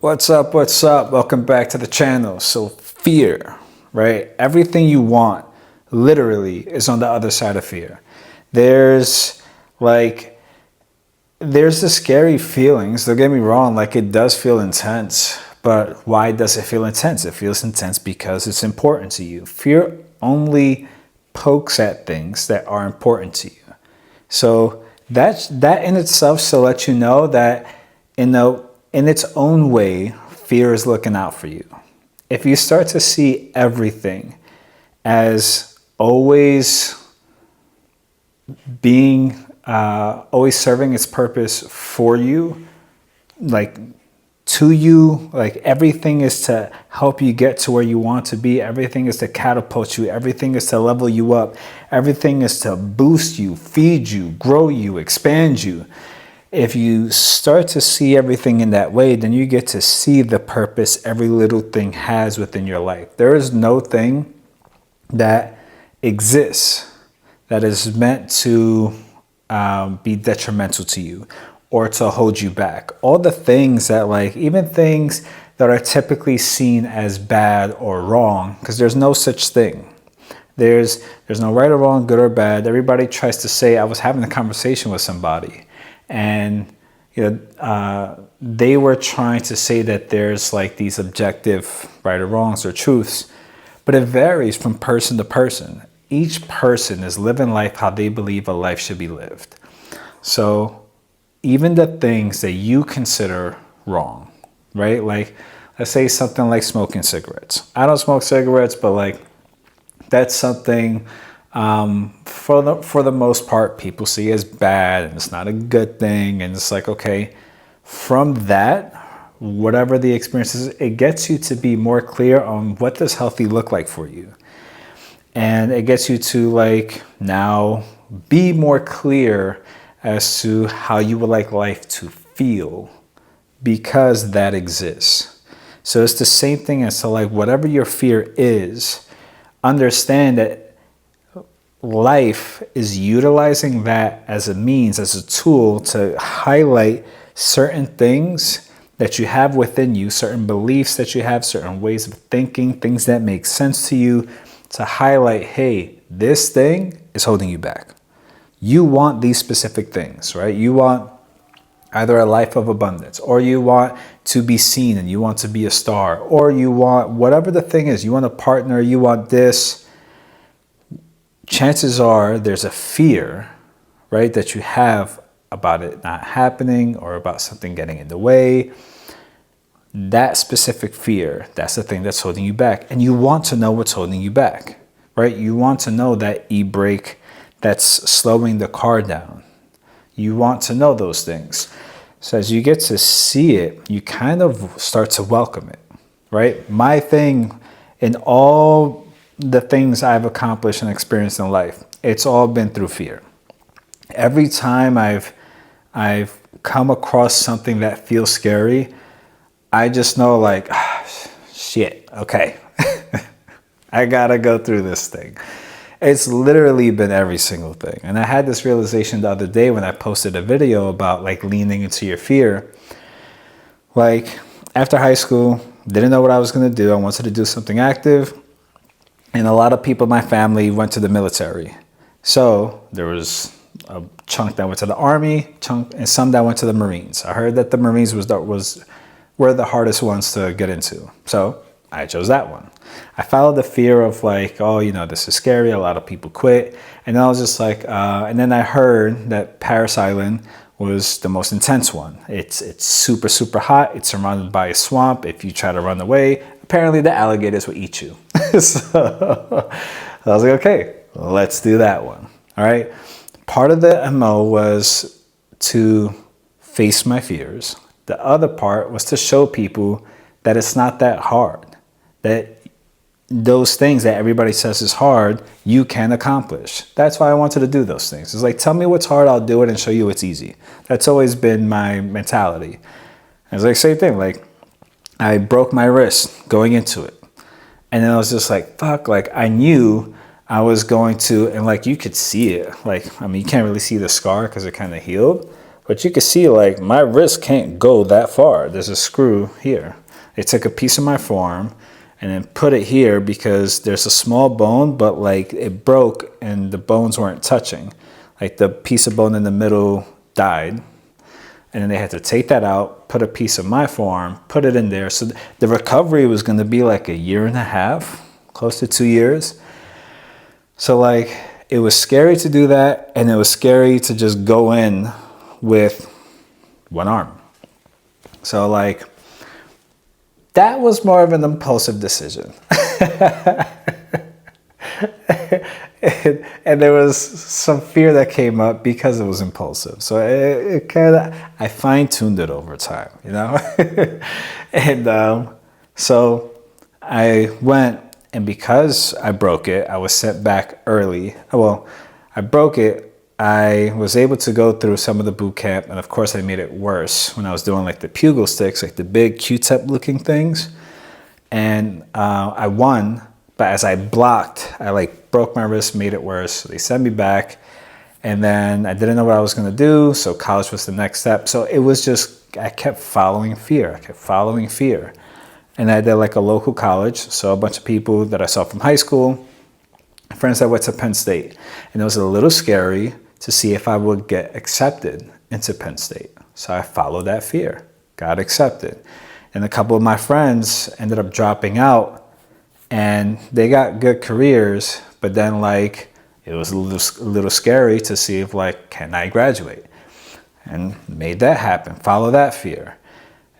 What's up? What's up? Welcome back to the channel. So fear, right? Everything you want literally is on the other side of fear. There's the scary feelings. Don't get me wrong, like it does feel intense, but why does it feel intense? It feels intense because it's important to you. Fear only pokes at things that are important to you. So that in itself should let you know that in its own way, fear is looking out for you. If you start to see everything as always being, always serving its purpose for you, like to you, like everything is to help you get to where you want to be. Everything is to catapult you. Everything is to level you up. Everything is to boost you, feed you, grow you, expand you. If you start to see everything in that way, then you get to see the purpose every little thing has within your life. There is no thing that exists that is meant to be detrimental to you or to hold you back. All the things that, like, even things that are typically seen as bad or wrong, because there's no such thing. There's no right or wrong, good or bad. Everybody tries to say, I was having a conversation with somebody, and they were trying to say that there's like these objective right or wrongs or truths, but it varies from person to person. Each person is living life how they believe a life should be lived. So even the things that you consider wrong, right? Like, let's say something like smoking cigarettes. I don't smoke cigarettes, but like that's something for the most part people see as bad, and it's not a good thing. And it's like, okay, from that, whatever the experience is, it gets you to be more clear on what does healthy look like for you. And it gets you to like now be more clear as to how you would like life to feel, because that exists. So it's the same thing as to like whatever your fear is, understand that life is utilizing that as a means, as a tool to highlight certain things that you have within you, certain beliefs that you have, certain ways of thinking, things that make sense to you, to highlight, hey, this thing is holding you back. You want these specific things, right? You want either a life of abundance, or you want to be seen and you want to be a star, or you want whatever the thing is, you want a partner, you want this. Chances are there's a fear, right, that you have about it not happening or about something getting in the way. That specific fear, that's the thing that's holding you back. And you want to know what's holding you back, right? You want to know that e-brake that's slowing the car down. You want to know those things. So as you get to see it, you kind of start to welcome it, right? My thing in all the things I've accomplished and experienced in life, it's all been through fear. Every time I've come across something that feels scary, I just know like, shit, okay, I gotta go through this thing. It's literally been every single thing. And I had this realization the other day when I posted a video about like leaning into your fear. Like after high school, didn't know what I was gonna do. I wanted to do something active. And a lot of people in my family went to the military. So there was a chunk that went to the Army, and some that went to the Marines. I heard that the Marines were the hardest ones to get into. So I chose that one. I followed the fear of like, oh, this is scary. A lot of people quit. And then I was just like, and then I heard that Parris Island was the most intense one. It's super, super hot. It's surrounded by a swamp. If you try to run away, apparently the alligators will eat you. So I was like, okay, let's do that one. All right. Part of the MO was to face my fears. The other part was to show people that it's not that hard, that those things that everybody says is hard, you can accomplish. That's why I wanted to do those things. It's like, tell me what's hard, I'll do it and show you what's easy. That's always been my mentality. It's like, same thing, like I broke my wrist going into it. And then I was just like, fuck, like I knew I was going to, and like you could see it. Like, I mean, you can't really see the scar because it kind of healed, But you can see like my wrist can't go that far. There's a screw here. They took a piece of my forearm and then put it here because there's a small bone, but like it broke and the bones weren't touching. Like the piece of bone in the middle died. And then they had to take that out, put a piece of my forearm, put it in there. So the recovery was going to be like 1.5 years, close to 2 years. So like it was scary to do that, and it was scary to just go in with one arm. So like that was more of an impulsive decision. And there was some fear that came up because it was impulsive. So it kind of, I fine-tuned it over time, you know? And so I went, and because I broke it, I was sent back early. Well, I broke it. I was able to go through some of the boot camp, and of course I made it worse when I was doing like the pugil sticks, like the big Q-tip looking things. And I won, but as I blocked, I like broke my wrist, made it worse. So they sent me back, and then I didn't know what I was gonna do, so college was the next step. So it was just, I kept following fear. I kept following fear. And I did like a local college, so a bunch of people that I saw from high school, friends that went to Penn State. And it was a little scary to see if I would get accepted into Penn State. So I followed that fear, got accepted. And a couple of my friends ended up dropping out, and they got good careers, but then like it was a little scary to see if like, can I graduate? And made that happen, follow that fear.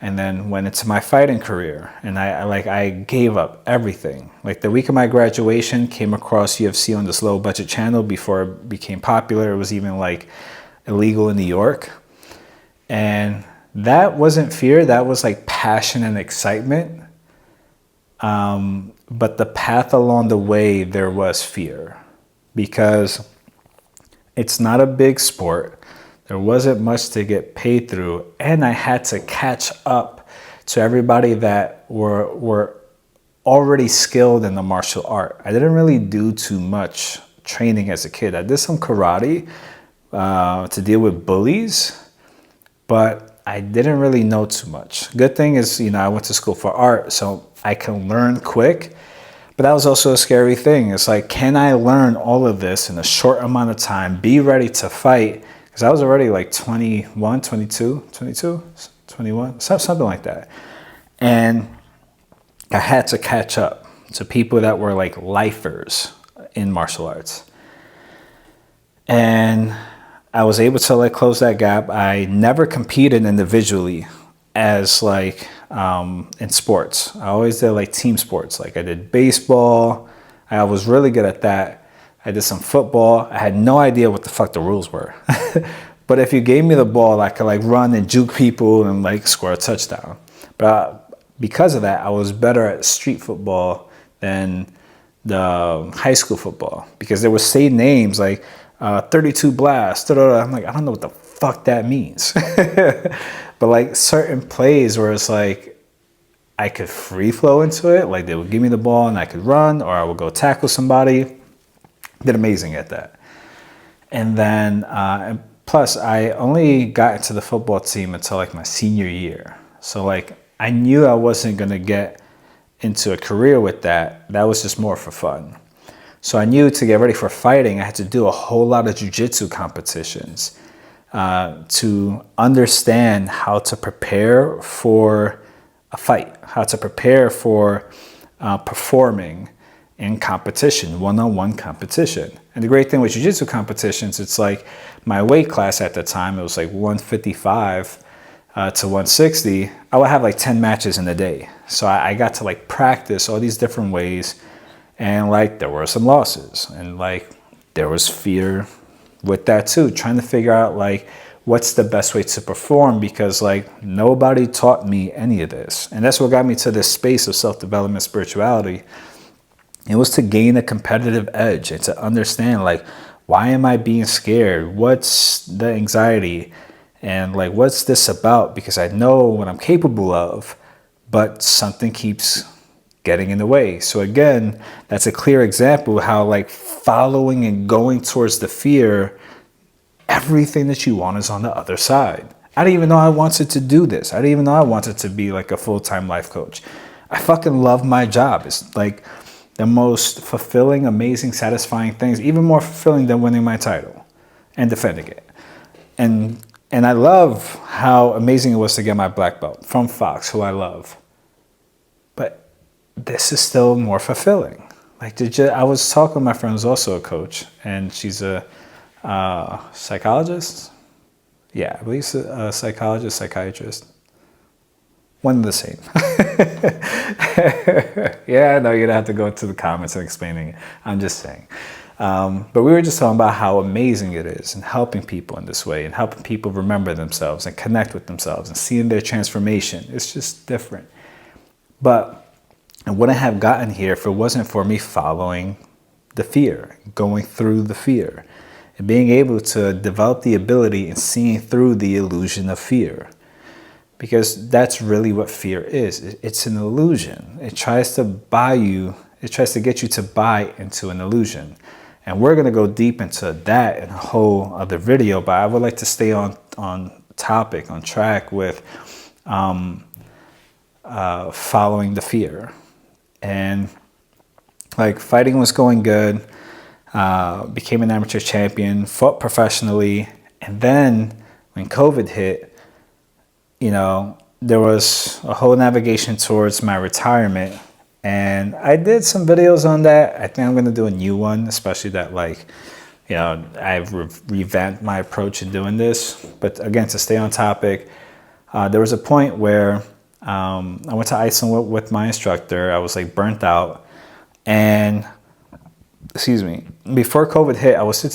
And then went into my fighting career, and I gave up everything. Like the week of my graduation, came across UFC on this low budget channel before it became popular. It was even like illegal in New York. And that wasn't fear, that was like passion and excitement. But the path along the way, there was fear, because it's not a big sport. There wasn't much to get paid through, and I had to catch up to everybody that were already skilled in the martial art. I didn't really do too much training as a kid. I did some karate to deal with bullies, but I didn't really know too much. Good thing is, you know, I went to school for art, so I can learn quick. But that was also a scary thing. It's like, can I learn all of this in a short amount of time, be ready to fight? Because I was already like 21, 22, 21, something like that. And I had to catch up to people that were like lifers in martial arts. And I was able to like close that gap. I never competed individually as like in sports. I always did like team sports. Like I did baseball. I was really good at that. I did some football. I had no idea what the fuck the rules were. But if you gave me the ball, I could like run and juke people and like score a touchdown. But because of that, I was better at street football than the high school football, because there would say names like 32 blast. I'm like, I don't know what the fuck that means. But like certain plays where it's like I could free flow into it, like they would give me the ball and I could run, or I would go tackle somebody. Did amazing at that. And then plus I only got into the football team until like my senior year. So like I knew I wasn't gonna get into a career with that. That was just more for fun. So I knew to get ready for fighting, I had to do a whole lot of jiu-jitsu competitions to understand how to prepare for a fight, how to prepare for performing in competition, one-on-one competition. And the great thing with jiu-jitsu competitions, it's like my weight class at the time, it was like 155 to 160. I would have like 10 matches in a day. So I got to like practice all these different ways, and like there were some losses, and like there was fear with that too, trying to figure out like what's the best way to perform, because like nobody taught me any of this. And that's what got me to this space of self-development, spirituality. It was to gain a competitive edge and to understand like, why am I being scared? What's the anxiety? And like, what's this about? Because I know what I'm capable of, but something keeps getting in the way. So again, that's a clear example of how like following and going towards the fear, everything that you want is on the other side. I didn't even know I wanted to do this. I didn't even know I wanted to be like a full-time life coach. I fucking love my job. It's like the most fulfilling, amazing, satisfying things, even more fulfilling than winning my title and defending it. And I love how amazing it was to get my black belt from Fox, who I love. But this is still more fulfilling. Like, I was talking with my friend who's also a coach, and she's a psychologist. Yeah, I believe she's a psychologist, psychiatrist. One and the same. Yeah, I know you're gonna have to go to the comments and explaining it. I'm just saying. But we were just talking about how amazing it is and helping people in this way and helping people remember themselves and connect with themselves and seeing their transformation. It's just different. But I wouldn't have gotten here if it wasn't for me following the fear, going through the fear, and being able to develop the ability and seeing through the illusion of fear. Because that's really what fear is. It's an illusion. It tries to get you to buy into an illusion. And we're going to go deep into that in a whole other video, but I would like to stay on topic, on track with following the fear. And like, fighting was going good, became an amateur champion, fought professionally, and then when COVID hit, you know, there was a whole navigation towards my retirement. And I did some videos on that. I think I'm going to do a new one, especially that, like, you know, I've revamped my approach in doing this. But again, to stay on topic, there was a point where I went to Iceland with my instructor. I was like burnt out. And, excuse me, before COVID hit, I was set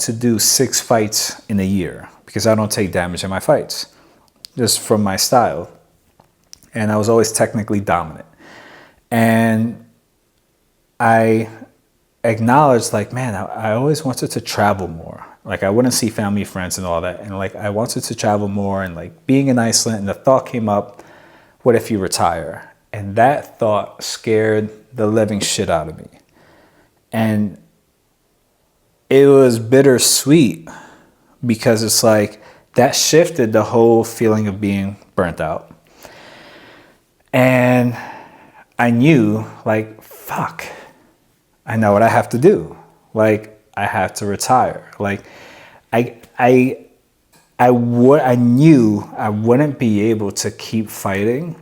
to do 6 fights in a year because I don't take damage in my fights, just from my style. And I was always technically dominant. And I acknowledged, like, man, I always wanted to travel more. Like, I wouldn't see family, friends, and all that. And like, I wanted to travel more, and like being in Iceland, and the thought came up, what if you retire? And that thought scared the living shit out of me. And it was bittersweet because it's like, that shifted the whole feeling of being burnt out. And I knew, like, fuck, I know what I have to do. Like, I have to retire. Like, I knew I wouldn't be able to keep fighting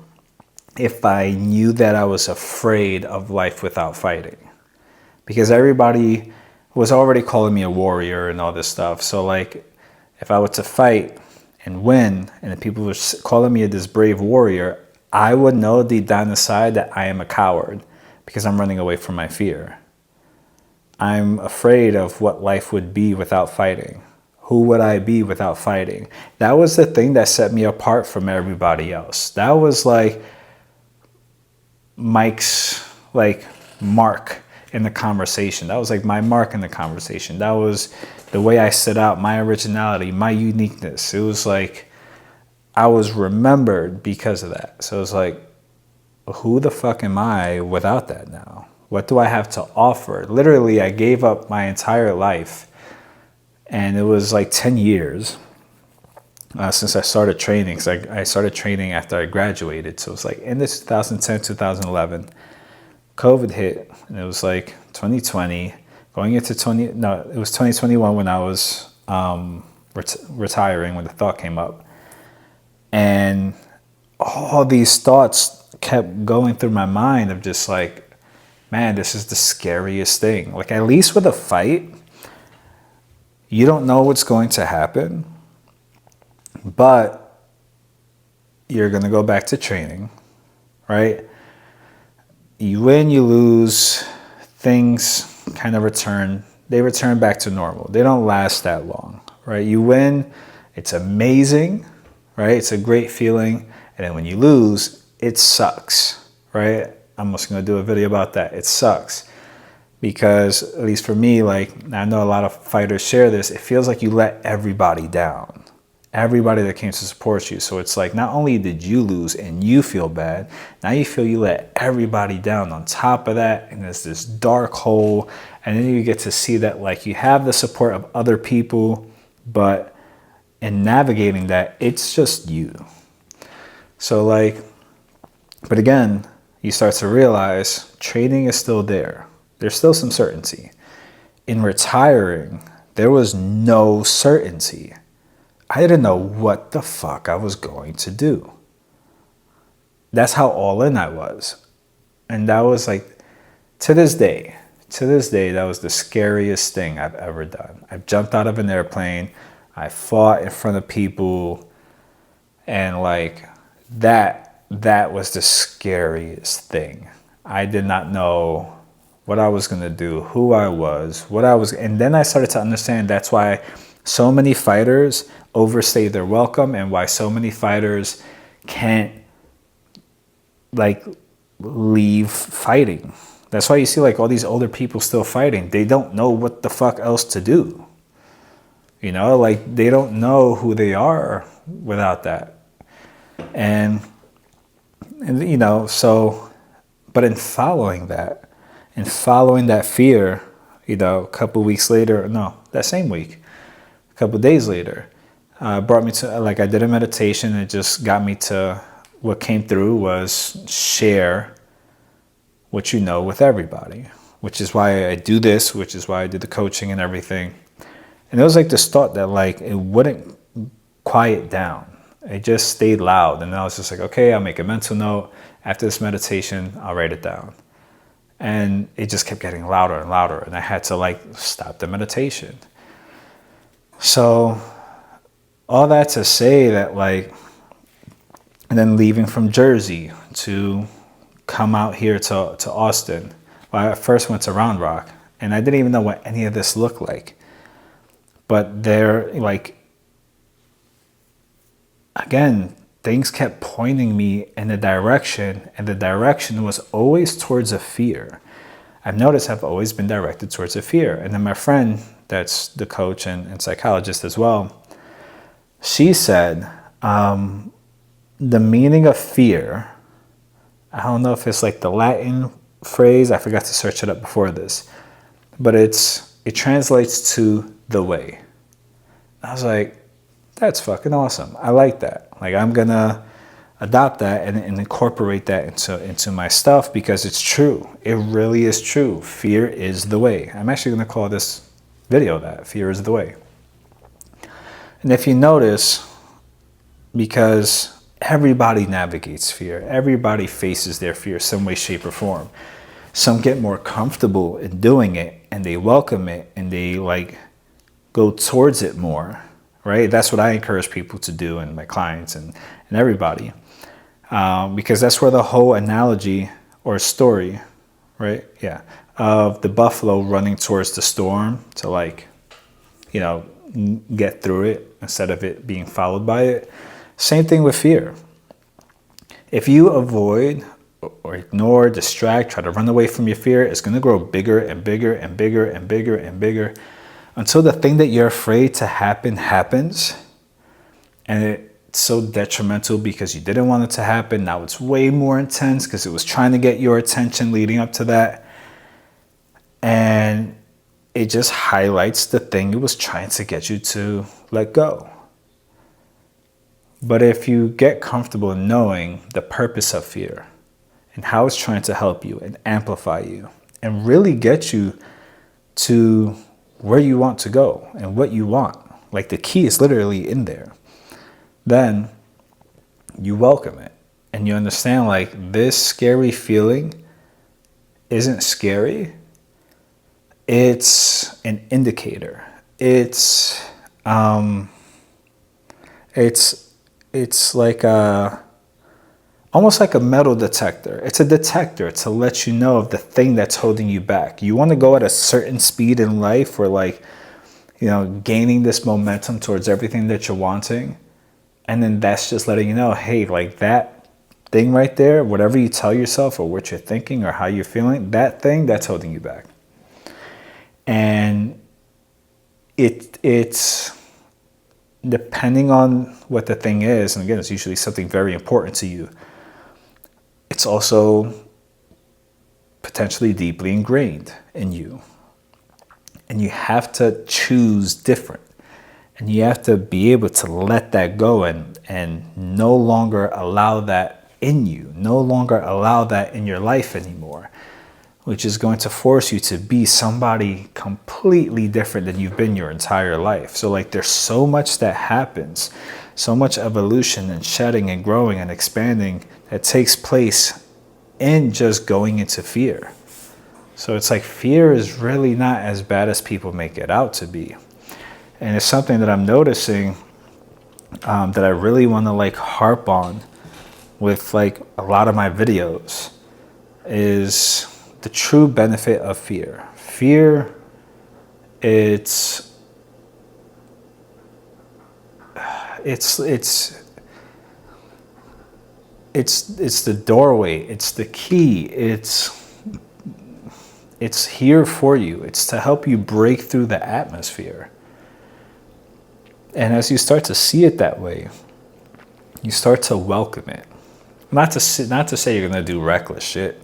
if I knew that I was afraid of life without fighting. Because everybody was already calling me a warrior and all this stuff. So, like, if I were to fight and win, and the people were calling me this brave warrior, I would know deep down inside that I am a coward because I'm running away from my fear. I'm afraid of what life would be without fighting. Who would I be without fighting? That was the thing that set me apart from everybody else. That was like Mike's, like, mark in the conversation. That was like my mark in the conversation. That was the way I stood out, my originality, my uniqueness. It was like, I was remembered because of that. So it's like, who the fuck am I without that now? What do I have to offer? Literally, I gave up my entire life. And it was like 10 years since I started training. Because I started training after I graduated. So it's like in this 2010, 2011, COVID hit. And it was like 2020. Going into it was 2021 when I was retiring, when the thought came up. And all these thoughts kept going through my mind of just like, man, this is the scariest thing. Like, at least with a fight, you don't know what's going to happen, but you're going to go back to training, right? You win, you lose, things kind of return back to normal. They don't last that long, right? You win, it's amazing, right? It's a great feeling. And then when you lose, it sucks, right? I'm just going to do a video about that. It sucks because, at least for me, like, I know a lot of fighters share this. It feels like you let everybody down, everybody that came to support you. So it's like, not only did you lose and you feel bad, now you feel you let everybody down on top of that. And there's this dark hole. And then you get to see that, like, you have the support of other people But in navigating that, it's just you. So like, but again, you start to realize trading is still there. There's still some certainty. In retiring, there was no certainty. I didn't know what the fuck I was going to do. That's how all in I was. And that was like, to this day, that was the scariest thing I've ever done. I've jumped out of an airplane. I fought in front of people. And like, that was the scariest thing. I did not know what I was going to do, who I was, and then I started to understand that's why so many fighters overstay their welcome and why so many fighters can't like leave fighting. That's why you see like all these older people still fighting. They don't know what the fuck else to do. You know, like they don't know who they are without that. And you know, so, but in following that fear, you know, a couple weeks later, no, that same week, a couple days later, brought me to, like, I did a meditation. And it just got me to, what came through was share what you know with everybody, which is why I do this, which is why I do the coaching and everything. And it was like this thought that like, it wouldn't quiet down. It just stayed loud. And then I was just like, okay, I'll make a mental note. After this meditation, I'll write it down. And it just kept getting louder and louder. And I had to like stop the meditation. So all that to say that like, and then leaving from Jersey to come out here to Austin. Well, I first went to Round Rock and I didn't even know what any of this looked like. But there, like, again, things kept pointing me in a direction, and the direction was always towards a fear. I've noticed I've always been directed towards a fear. And then my friend, that's the coach and psychologist as well, she said, the meaning of fear, I don't know if it's like the Latin phrase, I forgot to search it up before this, but it translates to the way. I was like, that's fucking awesome. I like that. Like, I'm gonna adopt that and incorporate that into my stuff, because it's true. It really is true. Fear is the way. I'm actually gonna call this video that, Fear is the Way. And if you notice, because everybody navigates fear, everybody faces their fear some way, shape, or form. Some get more comfortable in doing it and they welcome it and they like go towards it more, right? That's what I encourage people to do, and my clients and everybody, because that's where the whole analogy or story, right? Yeah, of the buffalo running towards the storm to like, you know, get through it instead of it being followed by it. Same thing with fear. If you avoid or ignore, distract, try to run away from your fear, it's going to grow bigger and bigger and bigger and bigger and bigger until the thing that you're afraid to happen happens. And it's so detrimental because you didn't want it to happen. Now it's way more intense because it was trying to get your attention leading up to that. And it just highlights the thing it was trying to get you to let go. But if you get comfortable in knowing the purpose of fear and how it's trying to help you and amplify you and really get you to where you want to go and what you want, like the key is literally in there, then you welcome it and you understand like this scary feeling isn't scary. It's an indicator. It's like almost like a metal detector. It's a detector to let you know of the thing that's holding you back. You want to go at a certain speed in life, or like, you know, gaining this momentum towards everything that you're wanting. And then that's just letting you know, hey, like that thing right there, whatever you tell yourself or what you're thinking or how you're feeling, that thing, that's holding you back. And it's depending on what the thing is, and again, it's usually something very important to you, it's also potentially deeply ingrained in you. And you have to choose different. And you have to be able to let that go and no longer allow that in you, no longer allow that in your life anymore, which is going to force you to be somebody completely different than you've been your entire life. So like there's so much that happens, so much evolution and shedding and growing and expanding that takes place in just going into fear. So it's like fear is really not as bad as people make it out to be. And it's something that I'm noticing that I really want to like harp on with like a lot of my videos is the true benefit of fear. Fear, it's the doorway, it's the key, it's here for you. It's to help you break through the atmosphere. And as you start to see it that way, you start to welcome it. Not to say you're going to do reckless shit,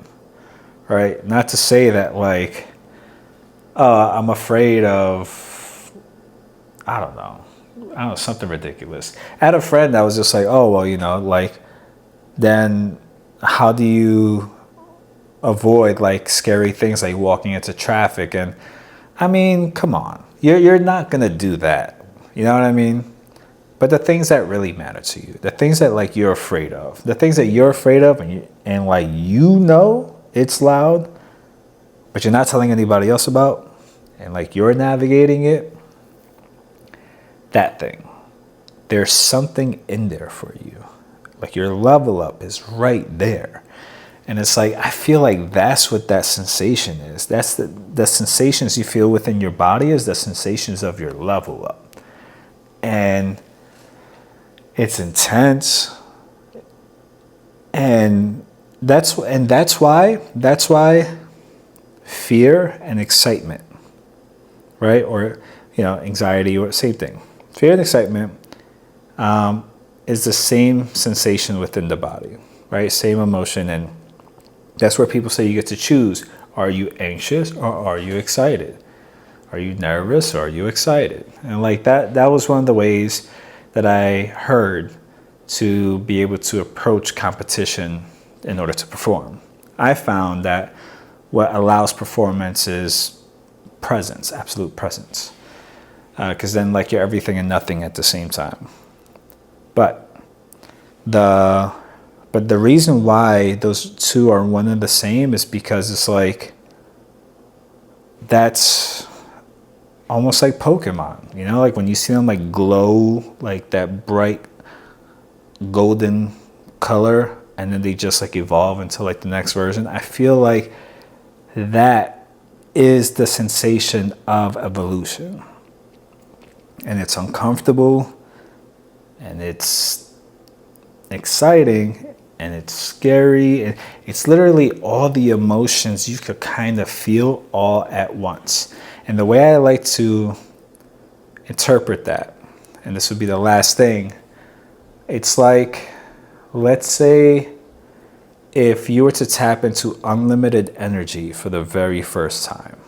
right? Not to say that like, I'm afraid of, I don't know, something ridiculous. I had a friend that was just like, oh, well, you know, like, then how do you avoid like scary things like walking into traffic? And I mean, come on, you're not going to do that. You know what I mean? But the things that really matter to you, the things that like you're afraid of, the things that you're afraid of and like, you know, it's loud, but you're not telling anybody else about, and like you're navigating it, that thing, there's something in there for you. Like your level up is right there. And it's like, I feel like that's what that sensation is. That's the sensations you feel within your body is the sensations of your level up. And it's intense. And that's why fear and excitement, right? Or, you know, anxiety, or same thing. Fear and excitement is the same sensation within the body, right? Same emotion. And that's where people say you get to choose. Are you anxious or are you excited? Are you nervous or are you excited? And like that was one of the ways that I heard to be able to approach competition in order to perform. I found that what allows performance is presence, absolute presence. Because then like you're everything and nothing at the same time. But the reason why those two are one and the same is because it's like, that's almost like Pokemon, you know, like when you see them like glow, like that bright golden color, and then they just like evolve into like the next version. I feel like that is the sensation of evolution. And it's uncomfortable, and it's exciting, and it's scary, and it's literally all the emotions you could kind of feel all at once. And the way I like to interpret that, and this would be the last thing, it's like, let's say if you were to tap into unlimited energy for the very first time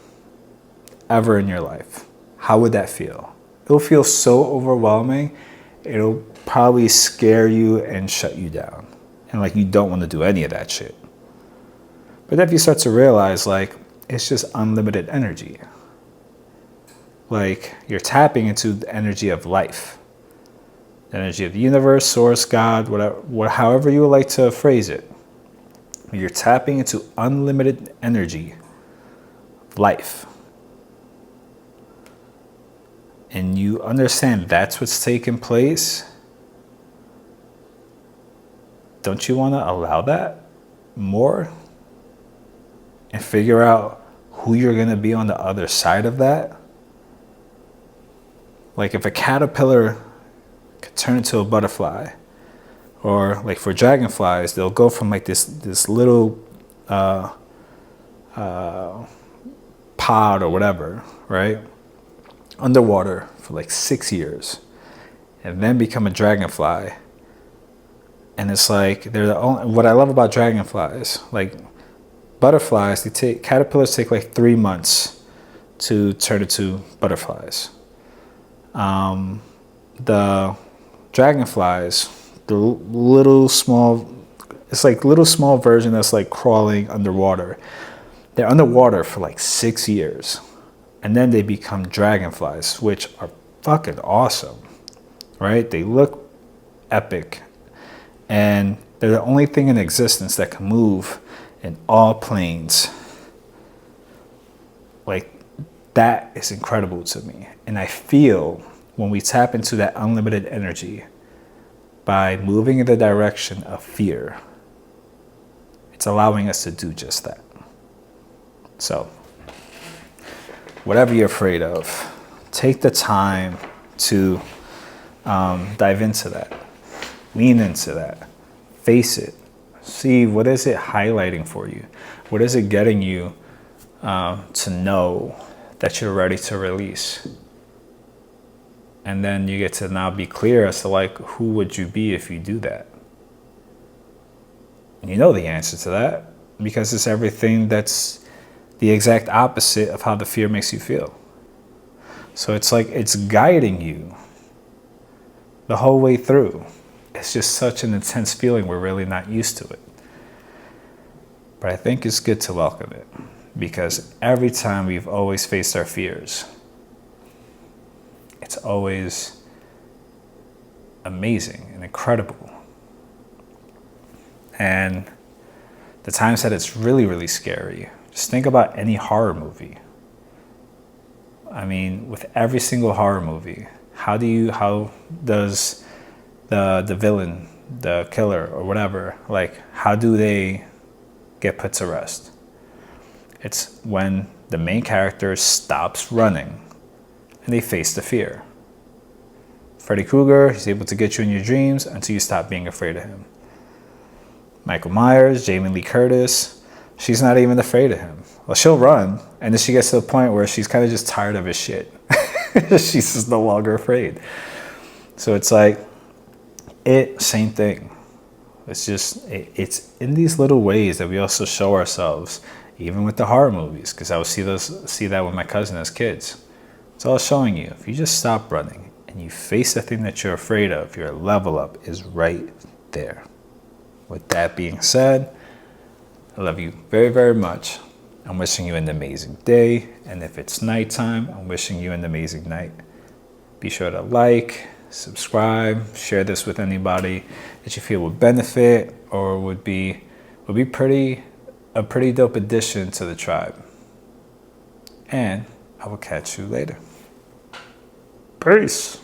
ever in your life, how would that feel? It'll feel so overwhelming. It'll probably scare you and shut you down. And like, you don't want to do any of that shit. But if you start to realize like, it's just unlimited energy. Like you're tapping into the energy of life, the energy of the universe, source, God, whatever, however you would like to phrase it. You're tapping into unlimited energy, life. And you understand that's what's taking place. Don't you want to allow that more? And figure out who you're going to be on the other side of that? Like if a caterpillar could turn into a butterfly, or like for dragonflies, they'll go from like this little pod or whatever, right? Underwater for like 6 years, and then become a dragonfly. And it's like, they're the only, what I love about dragonflies, like butterflies, caterpillars take like 3 months to turn into butterflies. the dragonflies, the little small, it's like little small version that's like crawling underwater. They're underwater for like 6 years. And then they become dragonflies, which are fucking awesome, right? They look epic. And they're the only thing in existence that can move in all planes. Like, that is incredible to me. And I feel when we tap into that unlimited energy by moving in the direction of fear, it's allowing us to do just that. So, whatever you're afraid of, take the time to dive into that. Lean into that. Face it. See, what is it highlighting for you? What is it getting you to know that you're ready to release? And then you get to now be clear as to like, who would you be if you do that? And you know the answer to that because it's everything that's the exact opposite of how the fear makes you feel. So it's like it's guiding you the whole way through. It's just such an intense feeling. We're really not used to it. But I think it's good to welcome it because every time we've always faced our fears, it's always amazing and incredible. And the times that it's really, really scary, just think about any horror movie. I mean, with every single horror movie, how does the villain, the killer or whatever, like how do they get put to rest? It's when the main character stops running and they face the fear. Freddy Krueger, he's able to get you in your dreams until you stop being afraid of him. Michael Myers, Jamie Lee Curtis, she's not even afraid of him. Well, she'll run, and then she gets to the point where she's kind of just tired of his shit. She's just no longer afraid. So it's like, same thing. It's just, it's in these little ways that we also show ourselves, even with the horror movies, because I would see that with my cousin as kids. It's all showing you, if you just stop running and you face the thing that you're afraid of, your level up is right there. With that being said, I love you very, very much. I'm wishing you an amazing day. And if it's nighttime, I'm wishing you an amazing night. Be sure to like, subscribe, share this with anybody that you feel would benefit or would be a pretty dope addition to the tribe. And I will catch you later. Peace.